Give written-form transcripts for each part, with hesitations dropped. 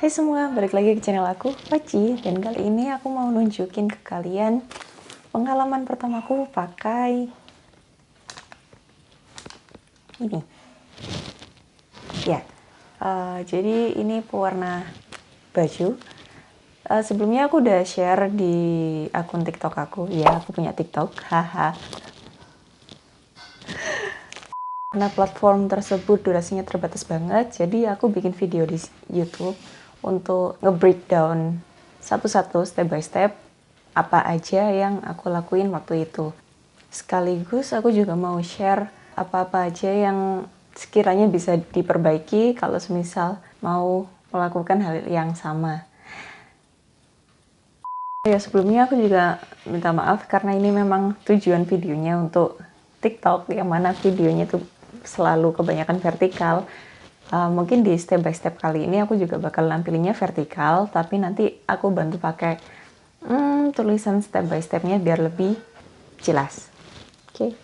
Hai semua, balik lagi ke channel aku, Paci. Dan kali ini aku mau nunjukin ke kalian pengalaman pertamaku pakai ini. Ya, jadi ini pewarna baju. Sebelumnya aku udah share di akun TikTok aku. Ya, aku punya TikTok, haha. Karena platform tersebut durasinya terbatas banget, jadi aku bikin video di YouTube untuk nge-breakdown satu-satu, step by step, apa aja yang aku lakuin waktu itu. Sekaligus aku juga mau share apa-apa aja yang sekiranya bisa diperbaiki kalau semisal mau melakukan hal yang sama. Ya, sebelumnya aku juga minta maaf karena ini memang tujuan videonya untuk TikTok, yang mana videonya tuh selalu kebanyakan vertikal. Mungkin di step by step kali ini aku juga bakal nampilinnya vertikal, tapi nanti aku bantu pakai tulisan step by stepnya biar lebih jelas. Oke.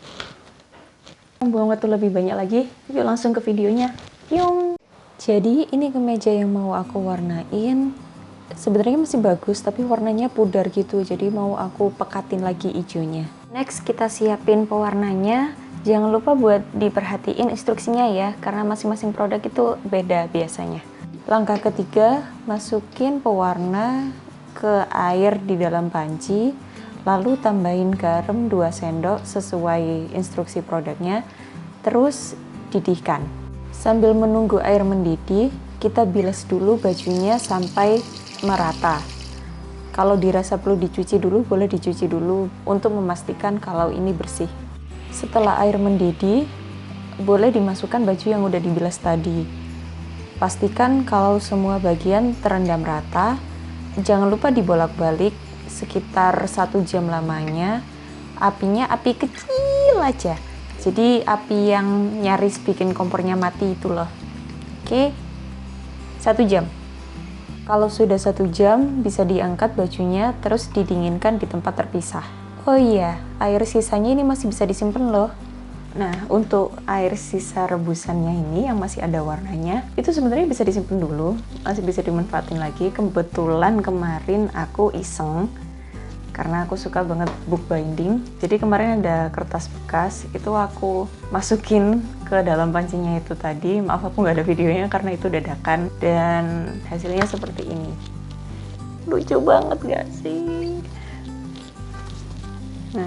Buang waktu lebih banyak lagi, yuk langsung ke videonya. Yung. Jadi ini kemeja yang mau aku warnain sebenarnya masih bagus, tapi warnanya pudar gitu, jadi mau aku pekatin lagi hijaunya. Next kita siapin pewarnanya. Jangan lupa buat diperhatiin instruksinya ya, karena masing-masing produk itu beda biasanya. Langkah ketiga, masukin pewarna ke air di dalam panci, lalu tambahin garam 2 sendok sesuai instruksi produknya, terus didihkan. Sambil menunggu air mendidih, kita bilas dulu bajunya sampai merata. Kalau dirasa perlu dicuci dulu, boleh dicuci dulu untuk memastikan kalau ini bersih. Setelah air mendidih, boleh dimasukkan baju yang udah dibilas tadi. Pastikan kalau semua bagian terendam rata. Jangan lupa dibolak-balik sekitar 1 jam lamanya. Apinya api kecil aja. Jadi api yang nyaris bikin kompornya mati itu loh. Oke, 1 jam. Kalau sudah 1 jam, bisa diangkat bajunya, terus didinginkan di tempat terpisah. Oh iya, air sisanya ini masih bisa disimpan loh. Nah, untuk air sisa rebusannya ini yang masih ada warnanya, itu sebenarnya bisa disimpan dulu, masih bisa dimanfaatin lagi. Kebetulan kemarin aku iseng, karena aku suka banget book binding. Jadi kemarin ada kertas bekas, itu aku masukin ke dalam pancinya itu tadi. Maaf aku nggak ada videonya karena itu dadakan, dan hasilnya seperti ini. Lucu banget gak sih? Nah,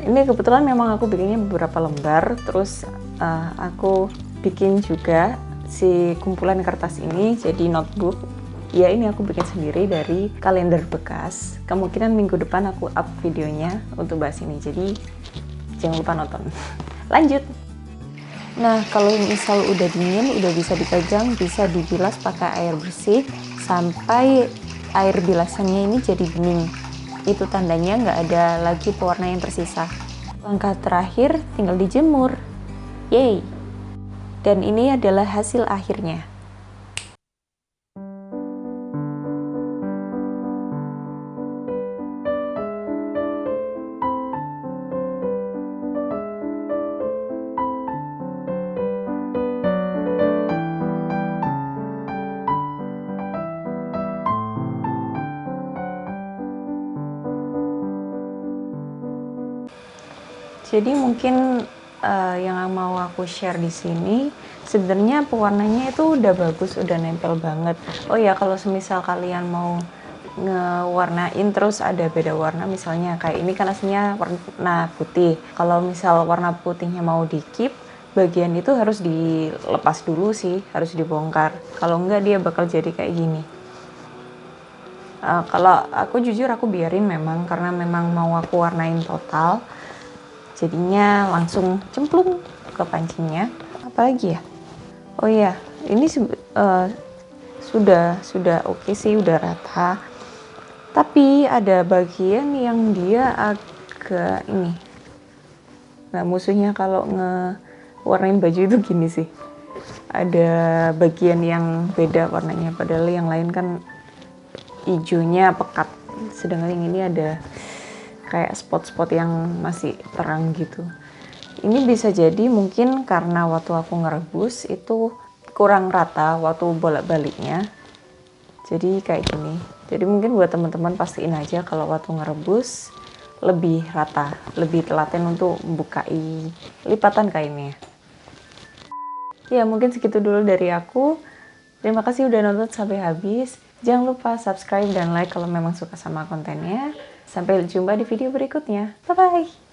ini kebetulan memang aku bikinnya beberapa lembar, terus aku bikin juga si kumpulan kertas ini jadi notebook. Ya, ini aku bikin sendiri dari kalender bekas. Kemungkinan minggu depan aku up videonya untuk bahas ini, jadi jangan lupa nonton. Lanjut. Nah, kalau misal udah dingin, udah bisa dipajang, bisa dibilas pakai air bersih sampai air bilasannya ini jadi bening. Itu tandanya nggak ada lagi pewarna yang tersisa. Langkah terakhir tinggal dijemur. Yeay! Dan ini adalah hasil akhirnya. Jadi mungkin yang mau aku share di sini, sebenarnya pewarnanya itu udah bagus, udah nempel banget. Oh ya, kalau semisal kalian mau ngewarnain terus ada beda warna, misalnya kayak ini kan aslinya warna putih. Kalau misal warna putihnya mau di keep, bagian itu harus dilepas dulu sih, harus dibongkar. Kalau enggak dia bakal jadi kayak gini. Kalau aku jujur aku biarin memang, karena memang mau aku warnain total. Jadinya langsung cemplung ke pancinya. Apalagi ya? Oh iya, ini sudah oke sih, udah rata. Tapi ada bagian yang dia agak ini. Nah, musuhnya kalau ngewarnain baju itu gini sih. Ada bagian yang beda warnanya, padahal yang lain kan hijaunya pekat. Sedangkan yang ini ada kayak spot-spot yang masih terang gitu. Ini bisa jadi mungkin karena waktu aku ngerebus itu kurang rata waktu bolak-baliknya. Jadi kayak gini. Jadi mungkin buat teman-teman pastiin aja kalau waktu ngerebus lebih rata, lebih telaten untuk membukai lipatan kainnya. Ya mungkin segitu dulu dari aku. Terima kasih udah nonton sampai habis. Jangan lupa subscribe dan like kalau memang suka sama kontennya. Sampai jumpa di video berikutnya. Bye-bye!